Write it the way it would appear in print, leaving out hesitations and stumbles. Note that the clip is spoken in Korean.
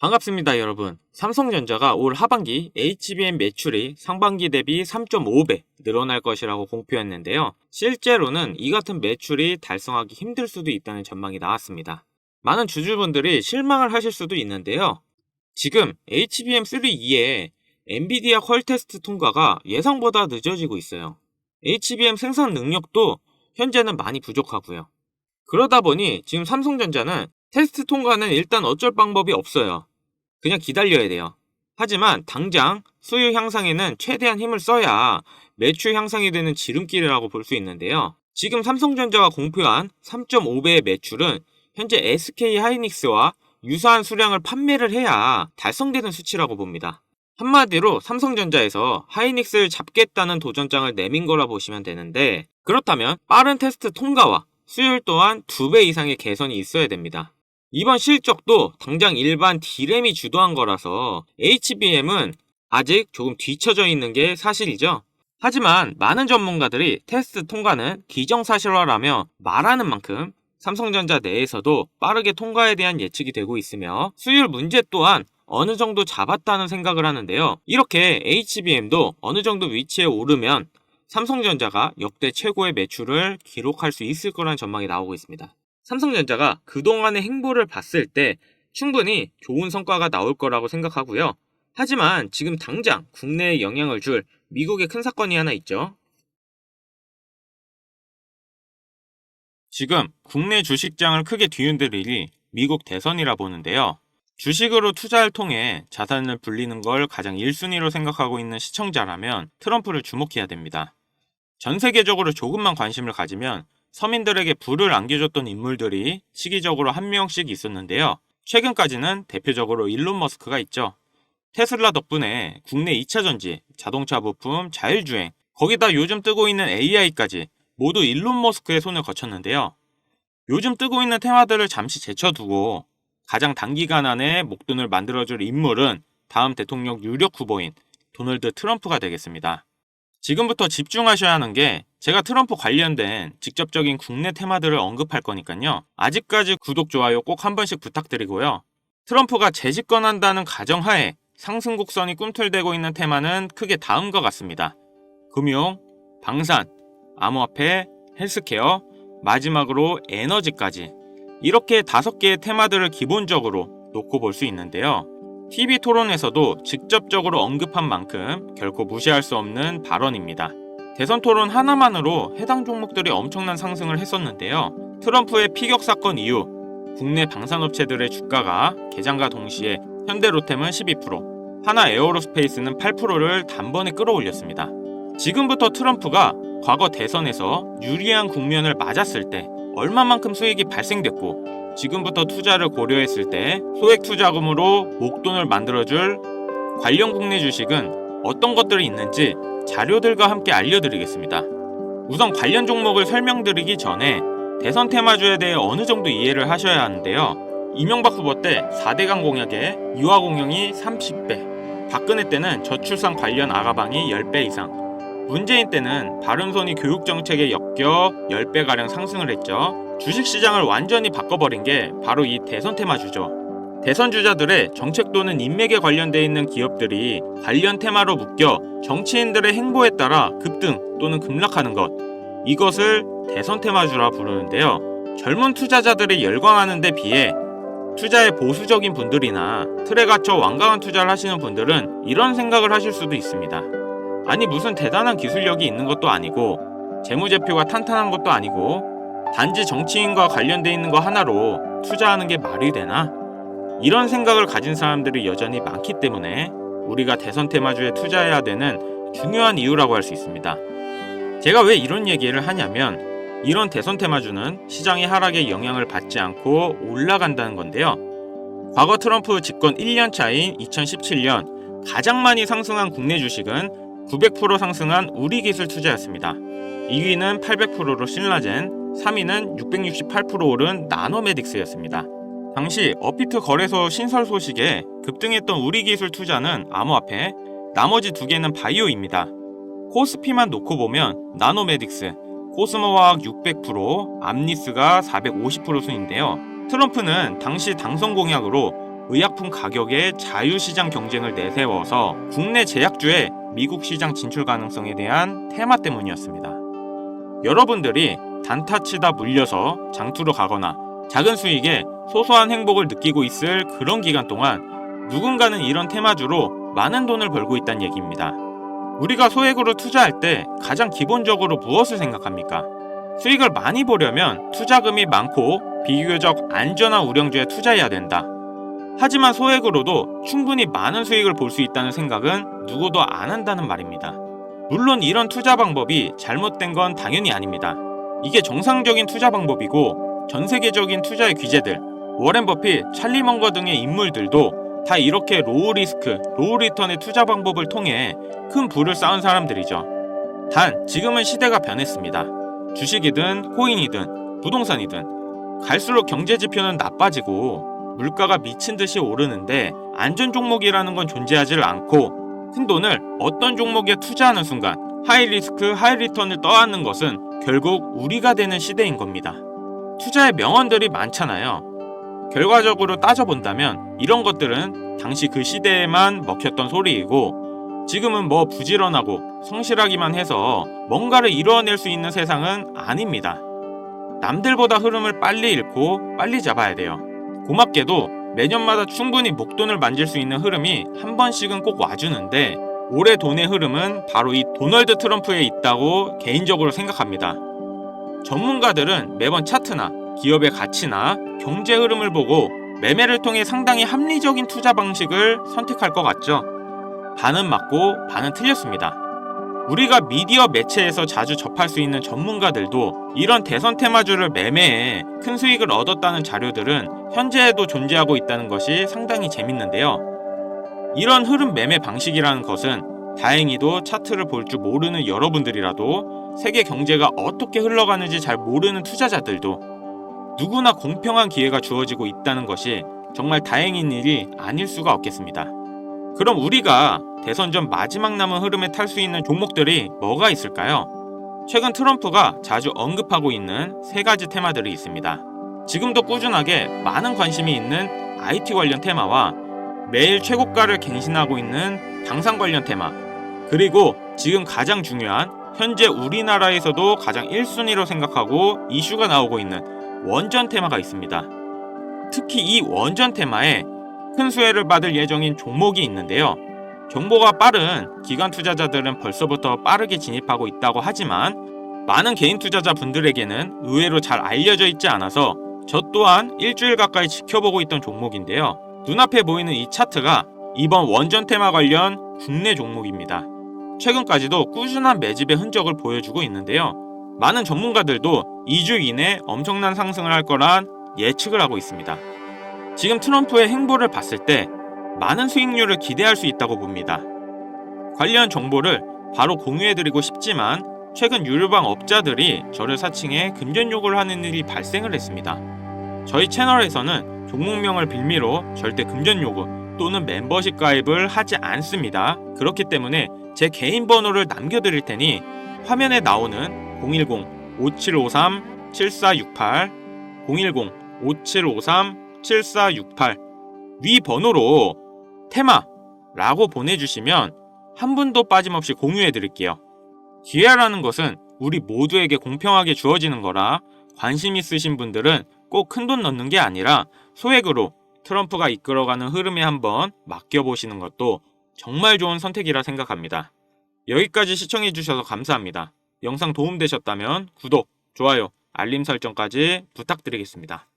반갑습니다, 여러분. 삼성전자가 올 하반기 HBM 매출이 상반기 대비 3.5배 늘어날 것이라고 공표했는데요. 실제로는 이 같은 매출이 달성하기 힘들 수도 있다는 전망이 나왔습니다. 많은 주주분들이 실망을 하실 수도 있는데요. 지금 HBM3E의 엔비디아 퀄 테스트 통과가 예상보다 늦어지고 있어요. HBM 생산 능력도 현재는 많이 부족하고요. 그러다 보니 지금 삼성전자는 테스트 통과는 일단 어쩔 방법이 없어요. 그냥 기다려야 돼요. 하지만 당장 수요 향상에는 최대한 힘을 써야 매출 향상이 되는 지름길이라고 볼 수 있는데요. 지금 삼성전자가 공표한 3.5배의 매출은 현재 SK하이닉스와 유사한 수량을 판매를 해야 달성되는 수치라고 봅니다. 한마디로 삼성전자에서 하이닉스를 잡겠다는 도전장을 내민 거라 보시면 되는데, 그렇다면 빠른 테스트 통과와 수율 또한 2배 이상의 개선이 있어야 됩니다. 이번 실적도 당장 일반 D램이 주도한 거라서 HBM은 아직 조금 뒤처져 있는 게 사실이죠. 하지만 많은 전문가들이 테스트 통과는 기정사실화라며 말하는 만큼 삼성전자 내에서도 빠르게 통과에 대한 예측이 되고 있으며 수율 문제 또한 어느 정도 잡았다는 생각을 하는데요. 이렇게 HBM도 어느 정도 위치에 오르면 삼성전자가 역대 최고의 매출을 기록할 수 있을 거라는 전망이 나오고 있습니다. 삼성전자가 그동안의 행보를 봤을 때 충분히 좋은 성과가 나올 거라고 생각하고요. 하지만 지금 당장 국내에 영향을 줄 미국의 큰 사건이 하나 있죠. 지금 국내 주식장을 크게 뒤흔들일이 미국 대선이라 보는데요. 주식으로 투자를 통해 자산을 불리는 걸 가장 1순위로 생각하고 있는 시청자라면 트럼프를 주목해야 됩니다. 전 세계적으로 조금만 관심을 가지면 서민들에게 부를 안겨줬던 인물들이 시기적으로 한 명씩 있었는데요. 최근까지는 대표적으로 일론 머스크가 있죠. 테슬라 덕분에 국내 2차전지, 자동차 부품, 자율주행, 거기다 요즘 뜨고 있는 AI까지 모두 일론 머스크의 손을 거쳤는데요. 요즘 뜨고 있는 테마들을 잠시 제쳐두고 가장 단기간 안에 목돈을 만들어줄 인물은 다음 대통령 유력 후보인 도널드 트럼프가 되겠습니다. 지금부터 집중하셔야 하는 게, 제가 트럼프 관련된 직접적인 국내 테마들을 언급할 거니까요. 아직까지 구독, 좋아요 꼭 한 번씩 부탁드리고요. 트럼프가 재집권한다는 가정하에 상승 곡선이 꿈틀대고 있는 테마는 크게 다음과 같습니다. 금융, 방산, 암호화폐, 헬스케어, 마지막으로 에너지까지, 이렇게 5개의 테마들을 기본적으로 놓고 볼 수 있는데요. TV 토론에서도 직접적으로 언급한 만큼 결코 무시할 수 없는 발언입니다. 대선 토론 하나만으로 해당 종목들이 엄청난 상승을 했었는데요. 트럼프의 피격 사건 이후 국내 방산업체들의 주가가 개장과 동시에 현대로템은 12%, 하나에어로스페이스는 8%를 단번에 끌어올렸습니다. 지금부터 트럼프가 과거 대선에서 유리한 국면을 맞았을 때 얼마만큼 수익이 발생됐고, 지금부터 투자를 고려했을 때 소액 투자금으로 목돈을 만들어줄 관련 국내 주식은 어떤 것들이 있는지 자료들과 함께 알려드리겠습니다. 우선 관련 종목을 설명드리기 전에 대선 테마주에 대해 어느 정도 이해를 하셔야 하는데요. 이명박 후보 때 4대강 공약에 유아 공영이 30배, 박근혜 때는 저출산 관련 아가방이 10배 이상, 문재인 때는 바른손이 교육정책에 엮여 10배가량 상승을 했죠. 주식시장을 완전히 바꿔버린 게 바로 이 대선 테마주죠. 대선 주자들의 정책 또는 인맥에 관련돼 있는 기업들이 관련 테마로 묶여 정치인들의 행보에 따라 급등 또는 급락하는 것, 이것을 대선 테마주라 부르는데요. 젊은 투자자들이 열광하는 데 비해 투자에 보수적인 분들이나 틀에 갇혀 완강한 투자를 하시는 분들은 이런 생각을 하실 수도 있습니다. 아니, 무슨 대단한 기술력이 있는 것도 아니고 재무제표가 탄탄한 것도 아니고 단지 정치인과 관련돼 있는 거 하나로 투자하는 게 말이 되나? 이런 생각을 가진 사람들이 여전히 많기 때문에 우리가 대선 테마주에 투자해야 되는 중요한 이유라고 할 수 있습니다. 제가 왜 이런 얘기를 하냐면, 이런 대선 테마주는 시장의 하락에 영향을 받지 않고 올라간다는 건데요. 과거 트럼프 집권 1년 차인 2017년 가장 많이 상승한 국내 주식은 900% 상승한 우리기술 투자였습니다. 2위는 800%로 신라젠, 3위는 668% 오른 나노메딕스였습니다. 당시 업비트 거래소 신설 소식에 급등했던 우리기술 투자는 암호화폐, 나머지 2개는 바이오입니다. 코스피만 놓고 보면 나노메딕스, 코스모화학 600%, 암리스가 450% 순인데요. 트럼프는 당시 당선 공약으로 의약품 가격의 자유시장 경쟁을 내세워서 국내 제약주의 미국 시장 진출 가능성에 대한 테마 때문이었습니다. 여러분들이 단타치다 물려서 장투로 가거나 작은 수익에 소소한 행복을 느끼고 있을 그런 기간 동안 누군가는 이런 테마주로 많은 돈을 벌고 있다는 얘기입니다. 우리가 소액으로 투자할 때 가장 기본적으로 무엇을 생각합니까? 수익을 많이 보려면 투자금이 많고 비교적 안전한 우량주에 투자해야 된다. 하지만 소액으로도 충분히 많은 수익을 볼 수 있다는 생각은 누구도 안 한다는 말입니다. 물론 이런 투자 방법이 잘못된 건 당연히 아닙니다. 이게 정상적인 투자 방법이고 전 세계적인 투자의 귀재들, 워렌 버핏, 찰리 먼거 등의 인물들도 다 이렇게 로우 리스크, 로우 리턴의 투자 방법을 통해 큰 부를 쌓은 사람들이죠. 단 지금은 시대가 변했습니다. 주식이든 코인이든 부동산이든 갈수록 경제 지표는 나빠지고 물가가 미친 듯이 오르는데 안전 종목이라는 건 존재하지 않고 큰 돈을 어떤 종목에 투자하는 순간 하이 리스크 하이 리턴을 떠안는 것은 결국 우리가 되는 시대인 겁니다. 투자의 명언들이 많잖아요. 결과적으로 따져본다면 이런 것들은 당시 그 시대에만 먹혔던 소리이고 지금은 뭐 부지런하고 성실하기만 해서 뭔가를 이루어낼 수 있는 세상은 아닙니다. 남들보다 흐름을 빨리 읽고 빨리 잡아야 돼요. 고맙게도 매년마다 충분히 목돈을 만질 수 있는 흐름이 한 번씩은 꼭 와주는데 올해 돈의 흐름은 바로 이 도널드 트럼프에 있다고 개인적으로 생각합니다. 전문가들은 매번 차트나 기업의 가치나 경제 흐름을 보고 매매를 통해 상당히 합리적인 투자 방식을 선택할 것 같죠. 반은 맞고 반은 틀렸습니다. 우리가 미디어 매체에서 자주 접할 수 있는 전문가들도 이런 대선 테마주를 매매해 큰 수익을 얻었다는 자료들은 현재에도 존재하고 있다는 것이 상당히 재밌는데요. 이런 흐름 매매 방식이라는 것은 다행히도 차트를 볼 줄 모르는 여러분들이라도 세계 경제가 어떻게 흘러가는지 잘 모르는 투자자들도 누구나 공평한 기회가 주어지고 있다는 것이 정말 다행인 일이 아닐 수가 없겠습니다. 그럼 우리가 대선 전 마지막 남은 흐름에 탈 수 있는 종목들이 뭐가 있을까요? 최근 트럼프가 자주 언급하고 있는 세 가지 테마들이 있습니다. 지금도 꾸준하게 많은 관심이 있는 IT 관련 테마와 매일 최고가를 갱신하고 있는 당산 관련 테마, 그리고 지금 가장 중요한 현재 우리나라에서도 가장 1순위로 생각하고 이슈가 나오고 있는 원전 테마가 있습니다. 특히 이 원전 테마에 큰 수혜를 받을 예정인 종목이 있는데요. 정보가 빠른 기관 투자자들은 벌써부터 빠르게 진입하고 있다고 하지만 많은 개인 투자자분들에게는 의외로 잘 알려져 있지 않아서 저 또한 일주일 가까이 지켜보고 있던 종목인데요. 눈앞에 보이는 이 차트가 이번 원전 테마 관련 국내 종목입니다. 최근까지도 꾸준한 매집의 흔적을 보여주고 있는데요. 많은 전문가들도 2주 이내 엄청난 상승을 할 거란 예측을 하고 있습니다. 지금 트럼프의 행보를 봤을 때 많은 수익률을 기대할 수 있다고 봅니다. 관련 정보를 바로 공유해드리고 싶지만 최근 유료방 업자들이 저를 사칭해 금전 요구를 하는 일이 발생을 했습니다. 저희 채널에서는 종목명을 빌미로 절대 금전 요구 또는 멤버십 가입을 하지 않습니다. 그렇기 때문에 제 개인 번호를 남겨드릴 테니 화면에 나오는 010-5753-7468 010-5753-7468 위 번호로 테마라고 보내주시면 한 분도 빠짐없이 공유해드릴게요. 기회라는 것은 우리 모두에게 공평하게 주어지는 거라 관심 있으신 분들은 꼭 큰돈 넣는 게 아니라 소액으로 트럼프가 이끌어가는 흐름에 한번 맡겨보시는 것도 정말 좋은 선택이라 생각합니다. 여기까지 시청해주셔서 감사합니다. 영상 도움되셨다면 구독, 좋아요, 알림 설정까지 부탁드리겠습니다.